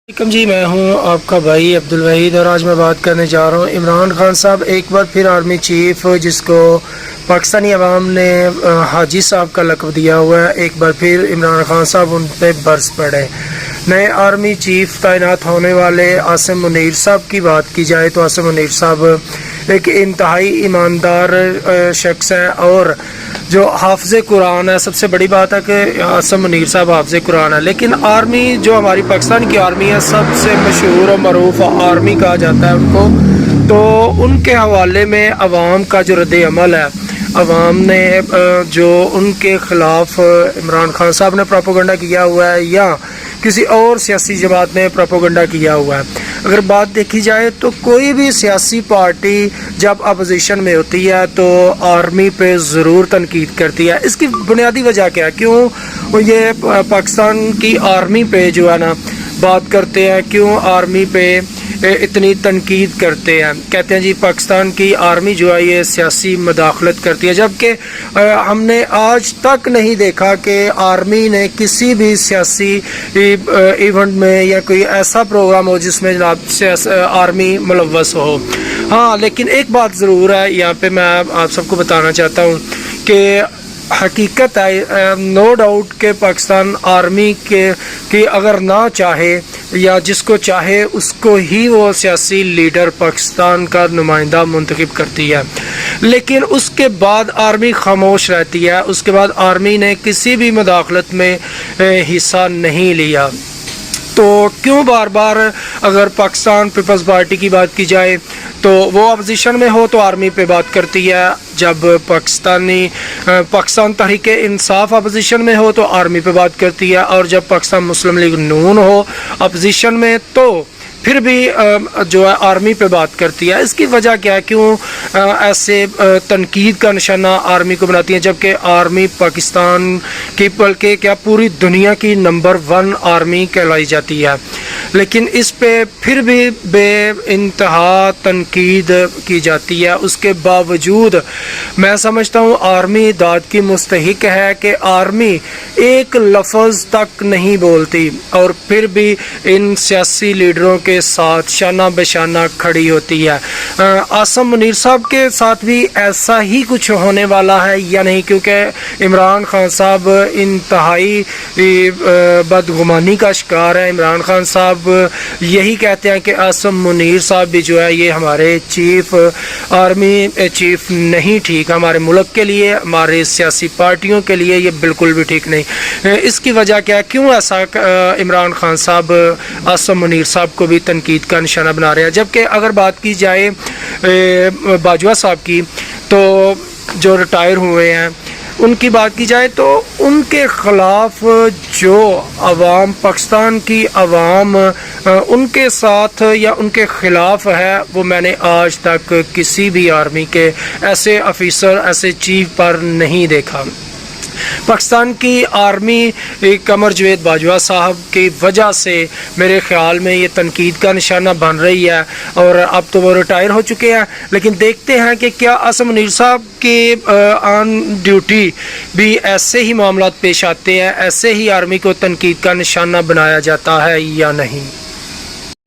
वालेकुम जी, मैं हूं आपका भाई अब्दुल वहीद और आज मैं बात करने जा रहा हूं इमरान खान साहब एक बार फिर आर्मी चीफ जिसको पाकिस्तानी अवाम ने हाजी साहब का लक़ब दिया हुआ है। एक बार फिर इमरान खान साहब उन पे बरस पड़े। नए आर्मी चीफ तैनात होने वाले आसिम मुनीर साहब की बात की जाए तो आसिम मुनीर साहब एक इंतहाई ईमानदार शख्स हैं और जो हाफ़िज़ कुरान है। सबसे बड़ी बात है कि आसिम मुनीर साहब हाफ़िज़ कुरान है, लेकिन आर्मी जो हमारी पाकिस्तान की आर्मी है सबसे मशहूर और मरूफ आर्मी कहा जाता है उनको। तो उनके हवाले में अवाम का जो रद्द अमल है, अवाम ने जो उनके ख़िलाफ़ इमरान खान साहब ने प्रोपेगेंडा किया हुआ है या किसी और सियासी जमात ने प्रोपेगेंडा किया हुआ है। अगर बात देखी जाए तो कोई भी सियासी पार्टी जब अपोजिशन में होती है तो आर्मी पे ज़रूर तनकीद करती है। इसकी बुनियादी वजह क्या है, क्यों ये पाकिस्तान की आर्मी पे जो है ना बात करते हैं, क्यों आर्मी पे इतनी तनकीद करते हैं। कहते हैं जी पाकिस्तान की आर्मी जो है ये सियासी मदाखलत करती है, जबकि हमने आज तक नहीं देखा कि आर्मी ने किसी भी सियासी इवेंट में या कोई ऐसा प्रोग्राम हो जिसमें जनाब आर्मी मुलव्वस हो। हाँ, लेकिन एक बात ज़रूर है यहाँ पे मैं आप सबको बताना चाहता हूँ कि हकीकत है, नो डाउट के पाकिस्तान आर्मी की अगर ना चाहे या जिसको चाहे उसको ही वो सियासी लीडर पाकिस्तान का नुमाइंदा मुंतखब करती है, लेकिन उसके बाद आर्मी खामोश रहती है। उसके बाद आर्मी ने किसी भी मुदाखलत में हिस्सा नहीं लिया। तो क्यों बार बार अगर पाकिस्तान पीपल्स पार्टी की बात की जाए तो वो अपोजिशन में हो तो आर्मी पे बात करती है, जब पाकिस्तान तहरीक इंसाफ अपोजिशन में हो तो आर्मी पे बात करती है, और जब पाकिस्तान मुस्लिम लीग नून हो अपोजिशन में तो फिर भी जो है आर्मी पे बात करती है। इसकी वजह क्या है, क्यों ऐसे तनकीद का निशाना आर्मी को बनाती है, जबकि आर्मी पाकिस्तान की बल्कि क्या पूरी दुनिया की नंबर 1 आर्मी कहलाई जाती है, लेकिन इस पे फिर भी बेइंतहा तनकीद की जाती है। उसके बावजूद मैं समझता हूँ आर्मी दाद की मुस्तहिक है कि आर्मी एक लफ्ज़ तक नहीं बोलती और फिर भी इन सियासी लीडरों के साथ शाना बेशाना खड़ी होती है। आसिम मुनीर साहब के साथ भी ऐसा ही कुछ होने वाला है या नहीं, क्योंकि इमरान खान साहब इंतहाई बदगुमानी का शिकार है। इमरान खान साहब यही कहते हैं कि आसिम मुनीर साहब भी जो है ये हमारे चीफ आर्मी चीफ नहीं ठीक, हमारे मुल्क के लिए, हमारे सियासी पार्टियों के लिए ये बिल्कुल भी ठीक नहीं। इसकी वजह क्या है, क्यों ऐसा इमरान खान साहब आसिम मुनीर साहब को भी तनकीद का निशाना बना रहे हैं। जबकि अगर बात की जाए बाजवा साहब की तो जो रिटायर हुए हैं उनकी बात की जाए तो उनके ख़िलाफ़ जो अवाम पाकिस्तान की अवाम उनके साथ या उनके ख़िलाफ़ है वो मैंने आज तक किसी भी आर्मी के ऐसे अफिसर ऐसे चीफ पर नहीं देखा। पाकिस्तान की आर्मी कमर जवेद बाजवा साहब की वजह से मेरे ख़्याल में ये तनकीद का निशाना बन रही है, और अब तो वो रिटायर हो चुके हैं, लेकिन देखते हैं कि क्या आसिम मुनीर साहब के ऑन ड्यूटी भी ऐसे ही मामला पेश आते हैं, ऐसे ही आर्मी को तनकीद का निशाना बनाया जाता है या नहीं।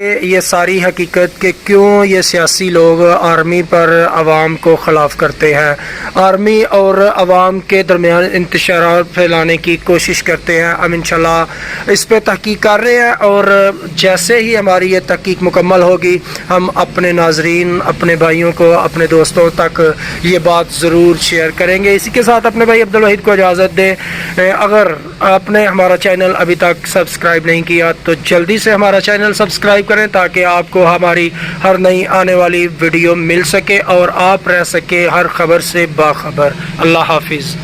ये सारी हकीकत कि क्यों ये सियासी लोग आर्मी पर अवाम को ख़िलाफ़ करते हैं, आर्मी और अवाम के दरमियान इंतशारात फैलाने की कोशिश करते हैं। हम इंशाल्लाह इस पर तहकीक कर रहे हैं और जैसे ही हमारी ये तहकीक मुकम्मल होगी हम अपने नाजरीन, अपने भाइयों को, अपने दोस्तों तक ये बात ज़रूर शेयर करेंगे। इसी के साथ अपने भाई अब्दुल वहीद को इजाज़त दें। अगर आपने हमारा चैनल अभी तक सब्सक्राइब नहीं किया तो जल्दी से हमारा चैनल सब्सक्राइब करें ताकि आपको हमारी हर नई आने वाली वीडियो मिल सके और आप रह सके हर खबर से बाखबर। अल्लाह हाफिज़।